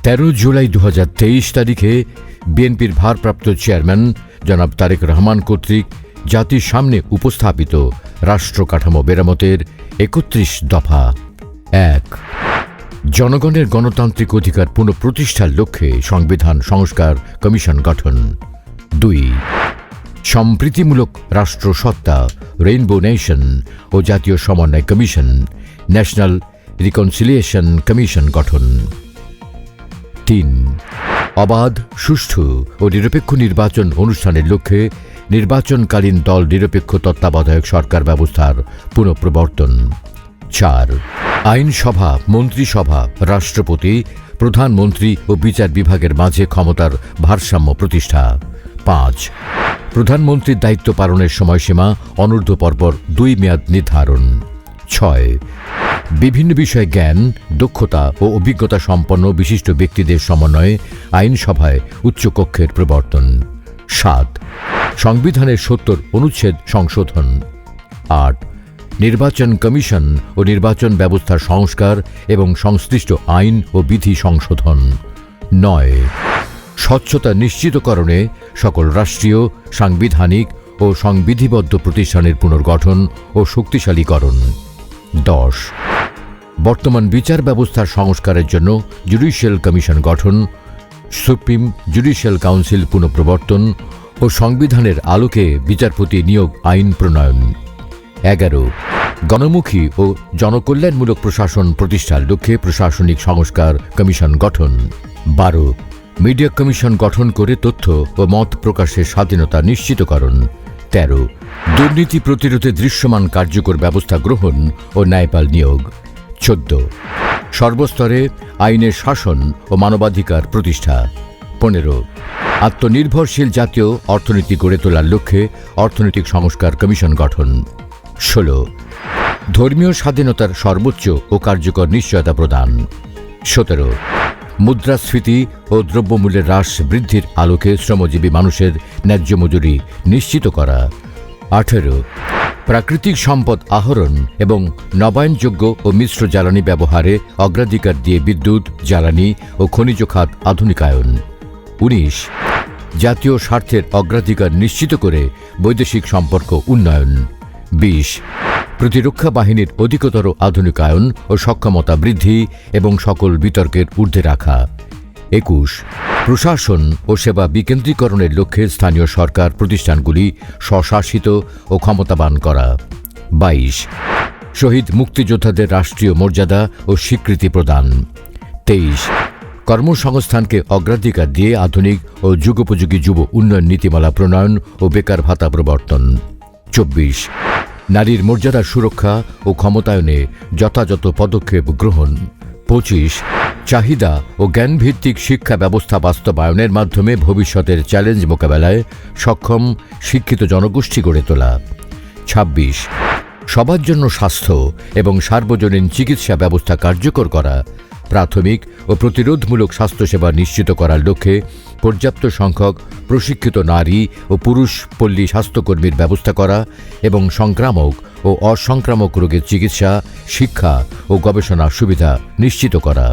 13 জুলাই 2023 তারিখে বিএনপির ভারপ্রাপ্ত চেয়ারম্যান জনাব তারেক রহমান কর্তৃক জাতির সামনে উপস্থাপিত রাষ্ট্র কাঠামো মেরামতের 31 দফা। 1. জনগণের গণতান্ত্রিক অধিকার পুনঃপ্রতিষ্ঠার লক্ষ্যে সংবিধান সংস্কার কমিশন গঠন। 2. সম্প্রীতিমূলক রাষ্ট্রসত্তা রেইনবো নেশন ও জাতীয় সমন্বয় কমিশন ন্যাশনাল রিকনসিলিয়েশন কমিশন গঠন। 3. অবাধ, সুষ্ঠু ও নিরপেক্ষ নির্বাচন অনুষ্ঠানের লক্ষ্যে নির্বাচনকালীন দল নিরপেক্ষ তত্ত্বাবধায়ক সরকার ব্যবস্থার পুনঃপ্রবর্তন। 4. আইনসভা, মন্ত্রিসভা, রাষ্ট্রপতি, প্রধানমন্ত্রী ও বিচার বিভাগের মাঝে ক্ষমতার ভারসাম্য প্রতিষ্ঠা। 5. প্রধানমন্ত্রীর দায়িত্ব পালনের সময়সীমা অনূর্ধ্বপর্বর 2 মেয়াদ নির্ধারণ। 6. বিভিন্ন বিষয়ে জ্ঞান, দক্ষতা ও অভিজ্ঞতা সম্পন্ন বিশিষ্ট ব্যক্তিদের সমন্বয়ে আইনসভায় উচ্চকক্ষের প্রবর্তন। 7. সংবিধানের 70 অনুচ্ছেদ সংশোধন। 8. নির্বাচন কমিশন ও নির্বাচন ব্যবস্থার সংস্কার এবং সংশ্লিষ্ট আইন ও বিধি সংশোধন। 9. স্বচ্ছতা নিশ্চিতকরণে সকল রাষ্ট্রীয়, সাংবিধানিক ও সংবিধিবদ্ধ প্রতিষ্ঠানের পুনর্গঠন ও শক্তিশালীকরণ। 10. বর্তমান বিচার ব্যবস্থার সংস্কারের জন্য জুডিশিয়াল কমিশন গঠন, সুপ্রিম জুডিশিয়াল কাউন্সিল পুনঃপ্রবর্তন ও সংবিধানের আলোকে বিচারপতি নিয়োগ আইন প্রণয়ন। 11. গণমুখী ও জনকল্যাণমূলক প্রশাসন প্রতিষ্ঠার লক্ষ্যে প্রশাসনিক সংস্কার কমিশন গঠন। 12. মিডিয়া কমিশন গঠন করে তথ্য ও মত প্রকাশের স্বাধীনতা নিশ্চিতকরণ। 13. দুর্নীতি প্রতিরোধে দৃশ্যমান কার্যকর ব্যবস্থা গ্রহণ ও ন্যায়পাল নিয়োগ। 14. সর্বস্তরে আইনের শাসন ও মানবাধিকার প্রতিষ্ঠা। 15. আত্মনির্ভরশীল জাতীয় অর্থনীতি গড়ে তোলার লক্ষ্যে অর্থনৈতিক সংস্কার কমিশন গঠন। 16. ধর্মীয় স্বাধীনতার সর্বোচ্চ ও কার্যকর নিশ্চয়তা প্রদান। 17. মুদ্রাস্ফীতি ও দ্রব্যমূল্যের হ্রাস বৃদ্ধির আলোকে শ্রমজীবী মানুষের ন্যায্য মজুরি নিশ্চিত করা। 18. প্রাকৃতিক সম্পদ আহরণ এবং নবায়নযোগ্য ও মিশ্র জ্বালানি ব্যবহারে অগ্রাধিকার দিয়ে বিদ্যুৎ, জ্বালানি ও খনিজ খাত আধুনিকায়ন। 19. জাতীয় স্বার্থের অগ্রাধিকার নিশ্চিত করে বৈদেশিক সম্পর্ক উন্নয়ন। 20. প্রতিরক্ষা বাহিনীর অধিকতর আধুনিকায়ন ও সক্ষমতা বৃদ্ধি এবং সকল বিতর্কের ঊর্ধ্বে রাখা। 21. প্রশাসন ও সেবা বিকেন্দ্রীকরণের লক্ষ্যে স্থানীয় সরকার প্রতিষ্ঠানগুলি স্বশাসিত ও ক্ষমতাবান করা। 22. শহীদ মুক্তিযোদ্ধাদের রাষ্ট্রীয় মর্যাদা ও স্বীকৃতি প্রদান। 23. কর্মসংস্থানকে অগ্রাধিকার দিয়ে আধুনিক ও যুগোপযোগী যুব উন্নয়ন নীতিমালা প্রণয়ন ও বেকার ভাতা প্রবর্তন। 24. নারীর মর্যাদা সুরক্ষা ও ক্ষমতায়নে যথাযথ পদক্ষেপ গ্রহণ। 25. চাহিদা ও জ্ঞানভিত্তিক শিক্ষা ব্যবস্থা বাস্তবায়নের মাধ্যমে ভবিষ্যতের চ্যালেঞ্জ মোকাবেলায় সক্ষম শিক্ষিত জনগোষ্ঠী গড়ে তোলা। 26. সবার জন্য স্বাস্থ্য এবং সার্বজনীন চিকিৎসা ব্যবস্থা কার্যকর করা, প্রাথমিক ও প্রতিরোধমূলক স্বাস্থ্যসেবা নিশ্চিত করার লক্ষ্যে পর্যাপ্ত সংখ্যক প্রশিক্ষিত নারী ও পুরুষ পল্লী স্বাস্থ্যকর্মীর ব্যবস্থা করা এবং সংক্রামক ও অসংক্রামক রোগের চিকিৎসা, শিক্ষা ও গবেষণা সুবিধা নিশ্চিত করা।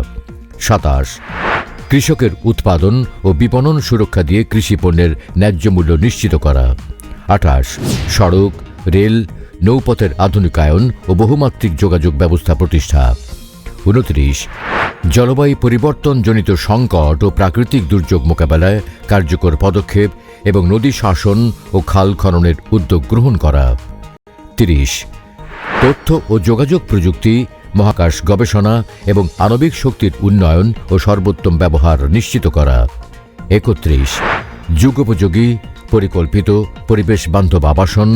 27. কৃষকের উৎপাদন ও বিপণন সুরক্ষা দিয়ে কৃষি পণ্যের ন্যায্য মূল্য নিশ্চিত করা। 28. সড়ক, রেল, নৌপথের আধুনিকায়ন ও বহুমাত্রিক যোগাযোগ ব্যবস্থা প্রতিষ্ঠা। 29. জলবায়ু পরিবর্তনজনিত সংকট ও প্রাকৃতিক দুর্যোগ মোকাবেলায় কার্যকর পদক্ষেপ এবং নদী শাসন ও খাল খননের উদ্যোগ গ্রহণ করা। 30. তথ্য ও যোগাযোগ প্রযুক্তি, মহাকাশ গবেষণা এবং আণবিক শক্তির উন্নয়ন ও সর্বোত্তম ব্যবহার নিশ্চিত করা। 31. যুগোপযোগী, পরিকল্পিত, পরিবেশ বান্ধব আবাসন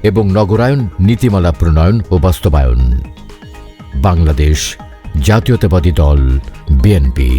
এবং নগরায়ন নীতিমালা প্রণয়ন ও বাস্তবায়ন। বাংলাদেশ জাতীয়তাবাদী দল বিএনপি।